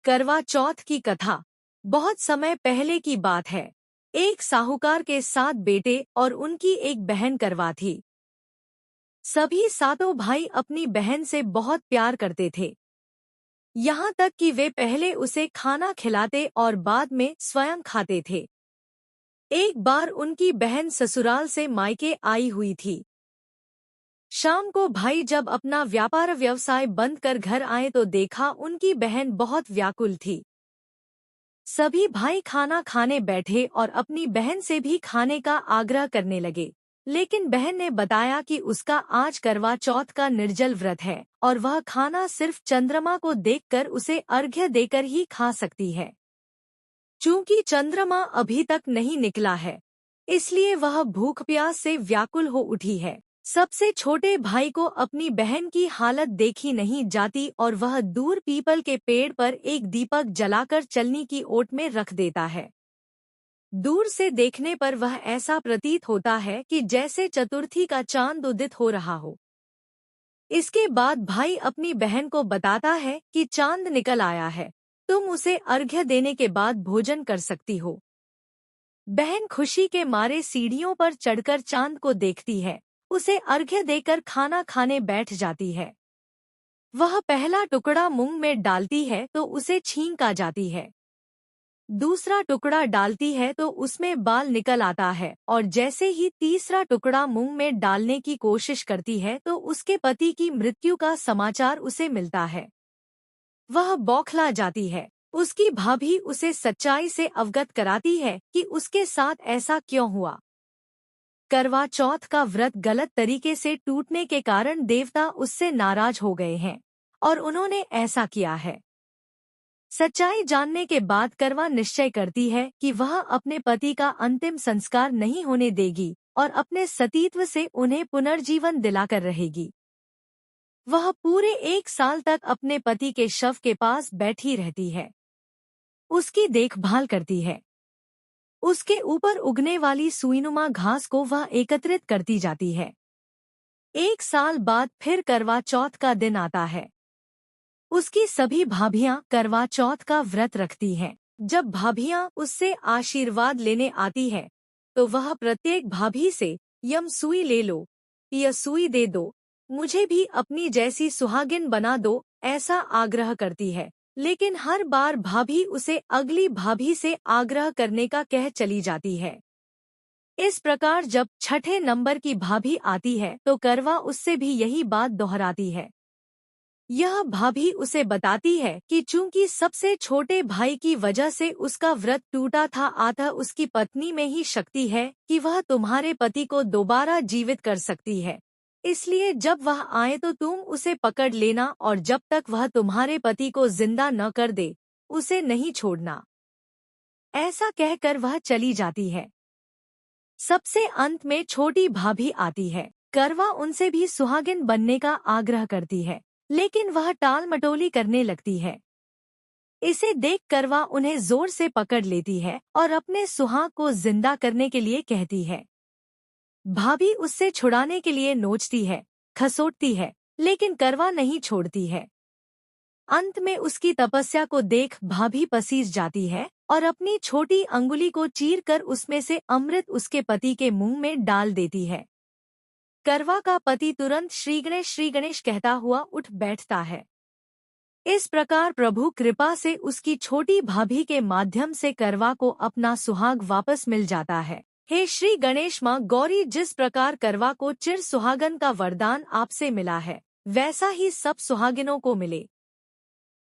करवा चौथ की कथा बहुत समय पहले की बात है। एक साहूकार के 7 बेटे और उनकी एक बहन करवा थी। सभी सातों भाई अपनी बहन से बहुत प्यार करते थे, यहाँ तक कि वे पहले उसे खाना खिलाते और बाद में स्वयं खाते थे। एक बार उनकी बहन ससुराल से मायके आई हुई थी। शाम को भाई जब अपना व्यवसाय बंद कर घर आए तो देखा उनकी बहन बहुत व्याकुल थी। सभी भाई खाना खाने बैठे और अपनी बहन से भी खाने का आग्रह करने लगे, लेकिन बहन ने बताया कि उसका आज करवा चौथ का निर्जल व्रत है और वह खाना सिर्फ चंद्रमा को देखकर उसे अर्घ्य देकर ही खा सकती है। चूंकि चंद्रमा अभी तक नहीं निकला है, इसलिए वह भूख प्यास से व्याकुल हो उठी है। सबसे छोटे भाई को अपनी बहन की हालत देखी नहीं जाती और वह दूर पीपल के पेड़ पर एक दीपक जलाकर चलनी की ओट में रख देता है। दूर से देखने पर वह ऐसा प्रतीत होता है कि जैसे चतुर्थी का चांद उदित हो रहा हो। इसके बाद भाई अपनी बहन को बताता है कि चांद निकल आया है, तुम उसे अर्घ्य देने के बाद भोजन कर सकती हो। बहन खुशी के मारे सीढ़ियों पर चढ़कर चांद को देखती है, उसे अर्घ्य देकर खाना खाने बैठ जाती है। वह पहला टुकड़ा मुंह में डालती है तो उसे छींक आ जाती है। दूसरा टुकड़ा डालती है तो उसमें बाल निकल आता है और जैसे ही तीसरा टुकड़ा मुंह में डालने की कोशिश करती है तो उसके पति की मृत्यु का समाचार उसे मिलता है। वह बौखला जाती है। उसकी भाभी उसे सच्चाई से अवगत कराती है कि उसके साथ ऐसा क्यों हुआ। करवा चौथ का व्रत गलत तरीके से टूटने के कारण देवता उससे नाराज हो गए हैं और उन्होंने ऐसा किया है। सच्चाई जानने के बाद करवा निश्चय करती है कि वह अपने पति का अंतिम संस्कार नहीं होने देगी और अपने सतीत्व से उन्हें पुनर्जीवन दिलाकर रहेगी। वह पूरे 1 साल तक अपने पति के शव के पास बैठी रहती है, उसकी देखभाल करती है। उसके ऊपर उगने वाली सुईनुमा घास को वह एकत्रित करती जाती है। 1 साल बाद फिर करवा चौथ का दिन आता है। उसकी सभी भाभियां करवा चौथ का व्रत रखती हैं। जब भाभियां उससे आशीर्वाद लेने आती है तो वह प्रत्येक भाभी से यम सुई ले लो, यह सुई दे दो, मुझे भी अपनी जैसी सुहागिन बना दो, ऐसा आग्रह करती है। लेकिन हर बार भाभी उसे अगली भाभी से आग्रह करने का कह चली जाती है। इस प्रकार जब छठे नंबर की भाभी आती है तो करवा उससे भी यही बात दोहराती है। यह भाभी उसे बताती है कि चूंकि सबसे छोटे भाई की वजह से उसका व्रत टूटा था, अतः उसकी पत्नी में ही शक्ति है कि वह तुम्हारे पति को दोबारा जीवित कर सकती है। इसलिए जब वह आए तो तुम उसे पकड़ लेना और जब तक वह तुम्हारे पति को जिंदा न कर दे, उसे नहीं छोड़ना। ऐसा कहकर वह चली जाती है। सबसे अंत में छोटी भाभी आती है। करवा उनसे भी सुहागिन बनने का आग्रह करती है, लेकिन वह टाल मटोली करने लगती है। इसे देख करवा उन्हें जोर से पकड़ लेती है और अपने सुहाग को जिंदा करने के लिए कहती है। भाभी उससे छुड़ाने के लिए नोचती है, खसोटती है, लेकिन करवा नहीं छोड़ती है। अंत में उसकी तपस्या को देख भाभी पसीज जाती है और अपनी छोटी अंगुली को चीरकर उसमें से अमृत उसके पति के मुंह में डाल देती है। करवा का पति तुरंत श्री गणेश कहता हुआ उठ बैठता है। इस प्रकार प्रभु कृपा से उसकी छोटी भाभी के माध्यम से करवा को अपना सुहाग वापस मिल जाता है। हे श्री गणेश माँ गौरी, जिस प्रकार करवा को चिर सुहागन का वरदान आपसे मिला है, वैसा ही सब सुहागिनों को मिले।